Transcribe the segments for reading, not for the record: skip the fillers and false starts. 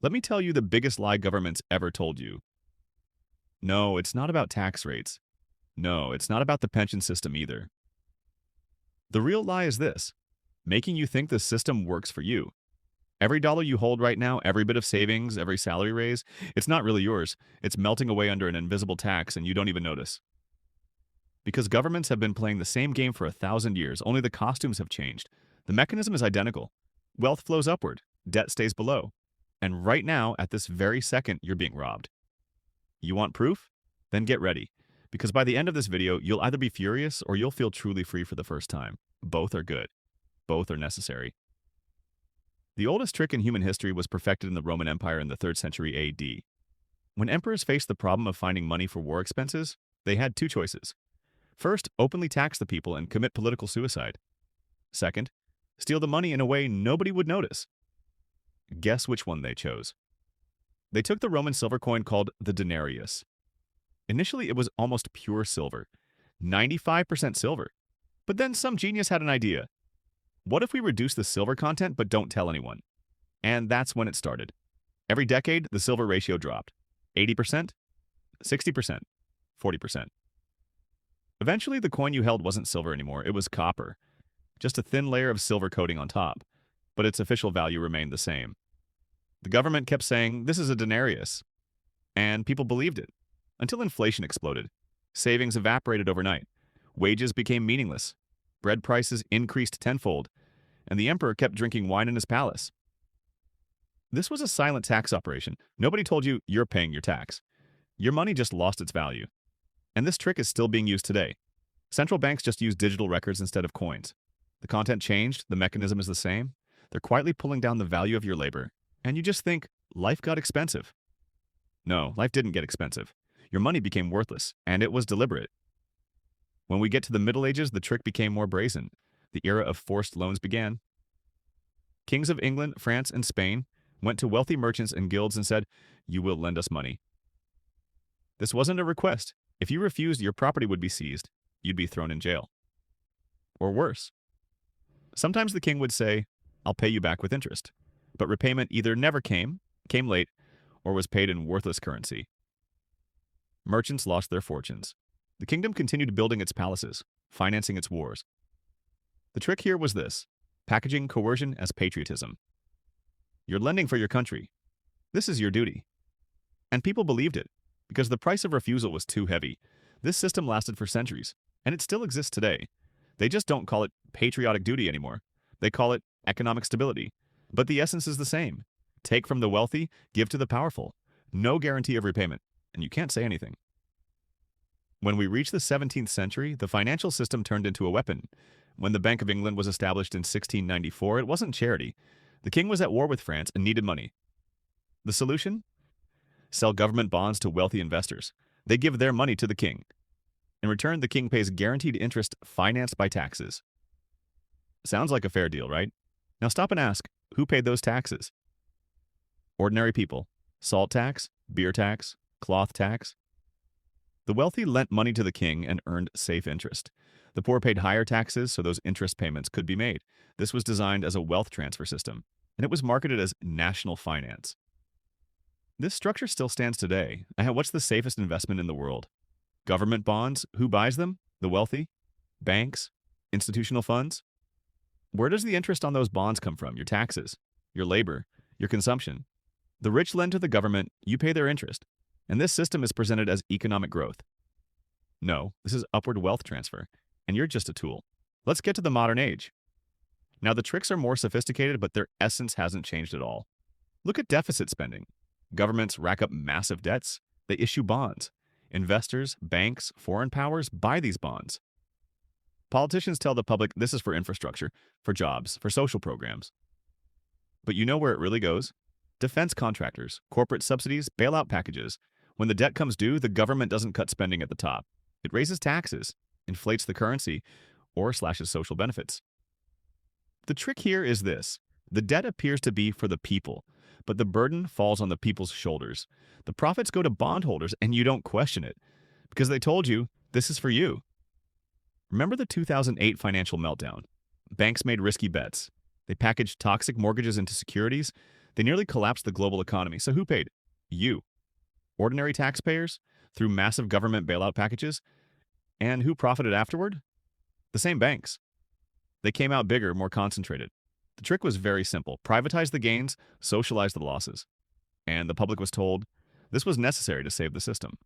Let me tell you the biggest lie governments ever told you. No, it's not about tax rates. No, it's not about the pension system either. The real lie is this, making you think the system works for you. Every dollar you hold right now, every bit of savings, every salary raise, it's not really yours. It's melting away under an invisible tax and you don't even notice. Because governments have been playing the same game for 1,000 years, only the costumes have changed. The mechanism is identical. Wealth flows upward, debt stays below. And right now, at this very second, you're being robbed. You want proof? Then get ready. Because by the end of this video, you'll either be furious or you'll feel truly free for the first time. Both are good. Both are necessary. The oldest trick in human history was perfected in the Roman Empire in the 3rd century AD. When emperors faced the problem of finding money for war expenses, they had two choices. First, openly tax the people and commit political suicide. Second, steal the money in a way nobody would notice. Guess which one they chose. They took the Roman silver coin called the denarius. Initially, it was almost pure silver, 95% silver. But then some genius had an idea. What if we reduce the silver content but don't tell anyone? And that's when it started. Every decade, the silver ratio dropped. 80%, 60%, 40%. Eventually, the coin you held wasn't silver anymore, it was copper. Just a thin layer of silver coating on top. But its official value remained the same. The government kept saying, this is a denarius. And people believed it. Until inflation exploded. Savings evaporated overnight. Wages became meaningless. Bread prices increased tenfold. And the emperor kept drinking wine in his palace. This was a silent tax operation. Nobody told you you're paying your tax. Your money just lost its value. And this trick is still being used today. Central banks just use digital records instead of coins. The content changed, the mechanism is the same. They're quietly pulling down the value of your labor. And you just think, life got expensive. No, life didn't get expensive. Your money became worthless, and it was deliberate. When we get to the Middle Ages, the trick became more brazen. The era of forced loans began. Kings of England, France, and Spain went to wealthy merchants and guilds and said, you will lend us money. This wasn't a request. If you refused, your property would be seized. You'd be thrown in jail. Or worse. Sometimes the king would say, I'll pay you back with interest. But repayment either never came late, or was paid in worthless currency. Merchants lost their fortunes. The kingdom continued building its palaces, financing its wars. The trick here was this, packaging coercion as patriotism. You're lending for your country. This is your duty. And people believed it, because the price of refusal was too heavy. This system lasted for centuries, and it still exists today. They just don't call it patriotic duty anymore. They call it economic stability. But the essence is the same. Take from the wealthy, give to the powerful. No guarantee of repayment, and you can't say anything. When we reached the 17th century, the financial system turned into a weapon. When the Bank of England was established in 1694, it wasn't charity. The king was at war with France and needed money. The solution? Sell government bonds to wealthy investors. They give their money to the king. In return, the king pays guaranteed interest financed by taxes. Sounds like a fair deal, right? Now stop and ask, who paid those taxes? Ordinary people. Salt tax, beer tax, cloth tax. The wealthy lent money to the king and earned safe interest. The poor paid higher taxes so those interest payments could be made. This was designed as a wealth transfer system, and it was marketed as national finance. This structure still stands today. What's the safest investment in the world? Government bonds? Who buys them? The wealthy? Banks? Institutional funds? Where does the interest on those bonds come from? Your taxes, your labor, your consumption. The rich lend to the government, you pay their interest. And this system is presented as economic growth. No, this is upward wealth transfer, and you're just a tool. Let's get to the modern age. Now, the tricks are more sophisticated, but their essence hasn't changed at all. Look at deficit spending. Governments rack up massive debts. They issue bonds. Investors, banks, foreign powers buy these bonds. Politicians tell the public this is for infrastructure, for jobs, for social programs. But you know where it really goes? Defense contractors, corporate subsidies, bailout packages. When the debt comes due, the government doesn't cut spending at the top. It raises taxes, inflates the currency, or slashes social benefits. The trick here is this. The debt appears to be for the people, but the burden falls on the people's shoulders. The profits go to bondholders, and you don't question it, because they told you this is for you. Remember the 2008 financial meltdown? Banks made risky bets. They packaged toxic mortgages into securities. They nearly collapsed the global economy. So who paid? You. Ordinary taxpayers through massive government bailout packages. And who profited afterward? The same banks. They came out bigger, more concentrated. The trick was very simple. Privatize the gains, socialize the losses. And the public was told this was necessary to save the system.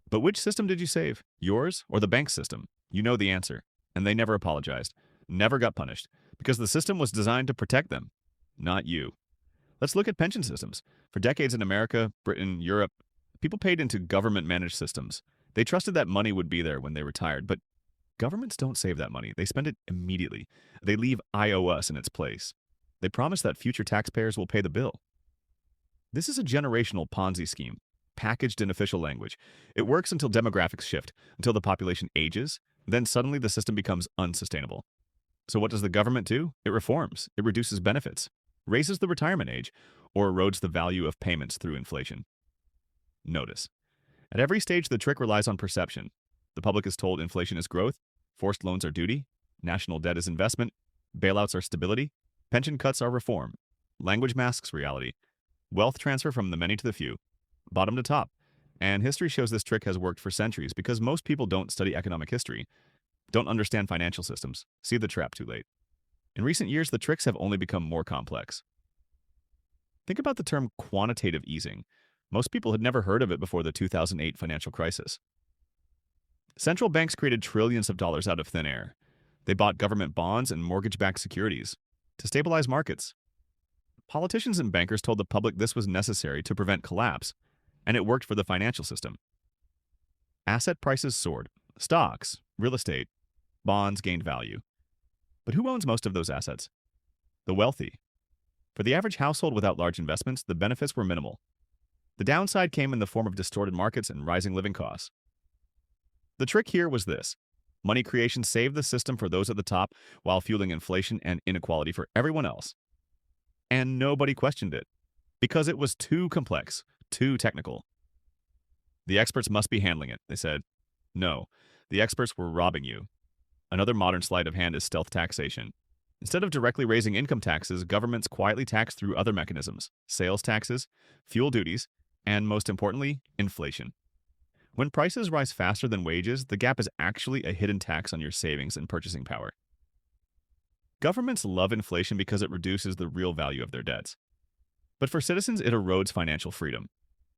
But which system did you save? Yours or the bank system? You know the answer. And they never apologized, never got punished, because the system was designed to protect them, not you. Let's look at pension systems. For decades in America, Britain, Europe, people paid into government-managed systems. They trusted that money would be there when they retired, but governments don't save that money. They spend it immediately. They leave IOS in its place. They promise that future taxpayers will pay the bill. This is a generational Ponzi scheme, packaged in official language. It works until demographics shift, until the population ages, then suddenly the system becomes unsustainable. So what does the government do? It reforms. It reduces benefits, raises the retirement age, or erodes the value of payments through inflation. Notice, at every stage the trick relies on perception. The public is told inflation is growth, forced loans are duty, national debt is investment, bailouts are stability, pension cuts are reform. Language masks reality. Wealth transfer from the many to the few, bottom to top. And history shows this trick has worked for centuries because most people don't study economic history, don't understand financial systems, see the trap too late. In recent years, the tricks have only become more complex. Think about the term quantitative easing. Most people had never heard of it before the 2008 financial crisis. Central banks created trillions of dollars out of thin air. They bought government bonds and mortgage-backed securities to stabilize markets. Politicians and bankers told the public this was necessary to prevent collapse, and it worked for the financial system. Asset prices soared. Stocks, real estate, bonds gained value. But who owns most of those assets? The wealthy. For the average household without large investments, the benefits were minimal. The downside came in the form of distorted markets and rising living costs. The trick here was this. Money creation saved the system for those at the top while fueling inflation and inequality for everyone else. And nobody questioned it, because it was too complex, too technical. The experts must be handling it, they said. No, the experts were robbing you. Another modern sleight of hand is stealth taxation. Instead of directly raising income taxes, governments quietly tax through other mechanisms, sales taxes, fuel duties, and most importantly, inflation. When prices rise faster than wages, the gap is actually a hidden tax on your savings and purchasing power. Governments love inflation because it reduces the real value of their debts. But for citizens, it erodes financial freedom.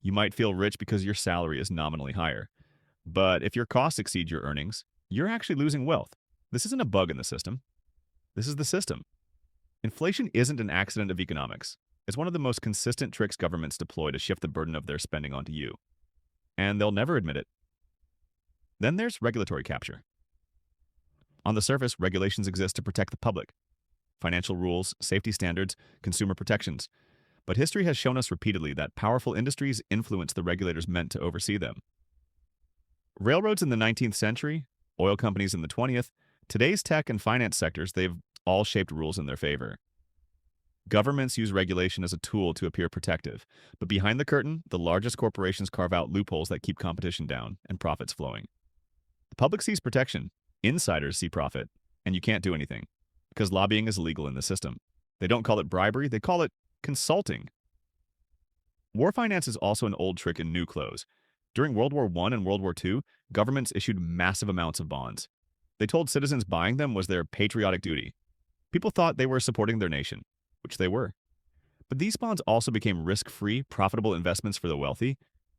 You might feel rich because your salary is nominally higher. But if your costs exceed your earnings, you're actually losing wealth. This isn't a bug in the system. This is the system. Inflation isn't an accident of economics. It's one of the most consistent tricks governments deploy to shift the burden of their spending onto you. And they'll never admit it. Then there's regulatory capture. On the surface, regulations exist to protect the public. Financial rules, safety standards, consumer protections. But history has shown us repeatedly that powerful industries influence the regulators meant to oversee them. Railroads in the 19th century, oil companies in the 20th, today's tech and finance sectors, they've all shaped rules in their favor. Governments use regulation as a tool to appear protective, but behind the curtain, the largest corporations carve out loopholes that keep competition down and profits flowing. The public sees protection, insiders see profit, and you can't do anything, because lobbying is illegal in the system. They don't call it bribery, they call it consulting. War finance is also an old trick in new clothes. During World War I and World War II, governments issued massive amounts of bonds. They told citizens buying them was their patriotic duty. People thought they were supporting their nation, which they were. But these bonds also became risk-free, profitable investments for the wealthy,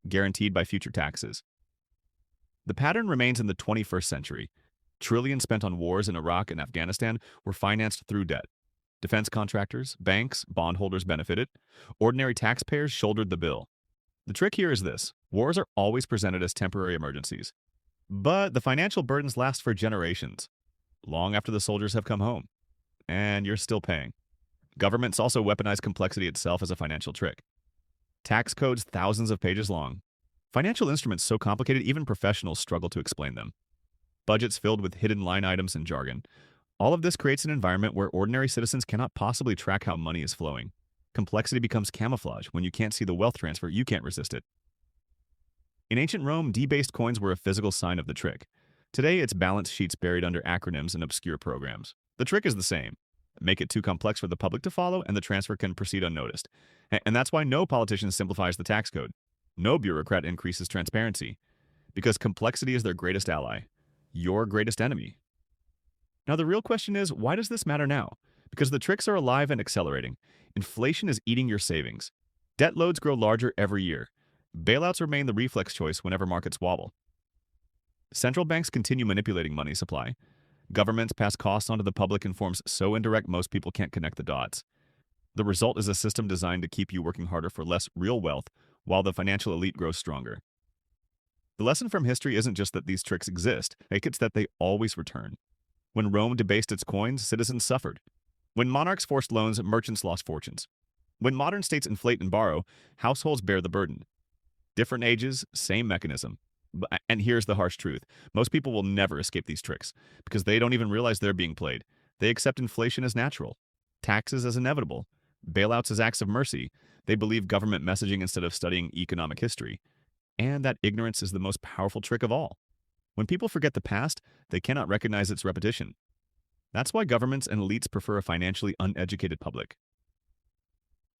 guaranteed by future taxes. The pattern remains in the 21st century. Trillions spent on wars in Iraq and Afghanistan were financed through debt. Defense contractors, banks, bondholders benefited. Ordinary taxpayers shouldered the bill. The trick here is this. Wars are always presented as temporary emergencies. But the financial burdens last for generations, long after the soldiers have come home. And you're still paying. Governments also weaponize complexity itself as a financial trick. Tax codes thousands of pages long. Financial instruments so complicated even professionals struggle to explain them. Budgets filled with hidden line items and jargon. All of this creates an environment where ordinary citizens cannot possibly track how money is flowing. Complexity becomes camouflage. When you can't see the wealth transfer, you can't resist it. In ancient Rome, debased coins were a physical sign of the trick. Today, it's balance sheets buried under acronyms and obscure programs. The trick is the same. make it too complex for the public to follow, and the transfer can proceed unnoticed. And that's why no politician simplifies the tax code. No bureaucrat increases transparency, because complexity is their greatest ally, your greatest enemy. Now, the real question is, why does this matter now? Because the tricks are alive and accelerating. Inflation is eating your savings. Debt loads grow larger every year. Bailouts remain the reflex choice whenever markets wobble. Central banks continue manipulating money supply. Governments pass costs onto the public in forms so indirect most people can't connect the dots. The result is a system designed to keep you working harder for less real wealth while the financial elite grows stronger. The lesson from history isn't just that these tricks exist, it's that they always return. When Rome debased its coins, citizens suffered. When monarchs forced loans, merchants lost fortunes. When modern states inflate and borrow, households bear the burden. Different ages, same mechanism. And here's the harsh truth. Most people will never escape these tricks because they don't even realize they're being played. They accept inflation as natural, taxes as inevitable, bailouts as acts of mercy. They believe government messaging instead of studying economic history. And that ignorance is the most powerful trick of all. When people forget the past, they cannot recognize its repetition. That's why governments and elites prefer a financially uneducated public.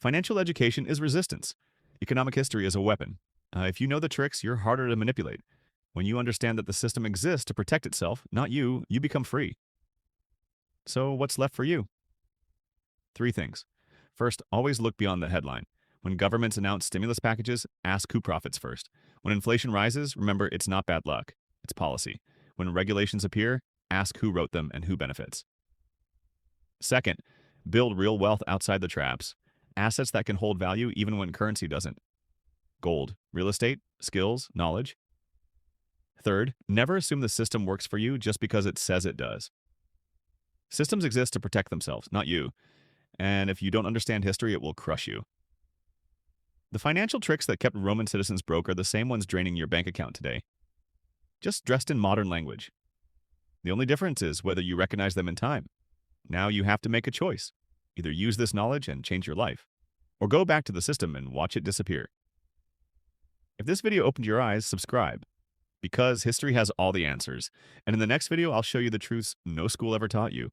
Financial education is resistance. Economic history is a weapon. If you know the tricks, you're harder to manipulate. When you understand that the system exists to protect itself, not you, you become free. So what's left for you? 3 things. First, always look beyond the headline. When governments announce stimulus packages, ask who profits first. When inflation rises, remember it's not bad luck, it's policy. When regulations appear, ask who wrote them and who benefits. Second, build real wealth outside the traps. Assets that can hold value even when currency doesn't. Gold, real estate, skills, knowledge. Third, never assume the system works for you just because it says it does. Systems exist to protect themselves, not you. And if you don't understand history, it will crush you. The financial tricks that kept Roman citizens broke are the same ones draining your bank account today, just dressed in modern language. The only difference is whether you recognize them in time. Now you have to make a choice. Either use this knowledge and change your life, or go back to the system and watch it disappear. If this video opened your eyes, subscribe, because history has all the answers. And in the next video, I'll show you the truths no school ever taught you.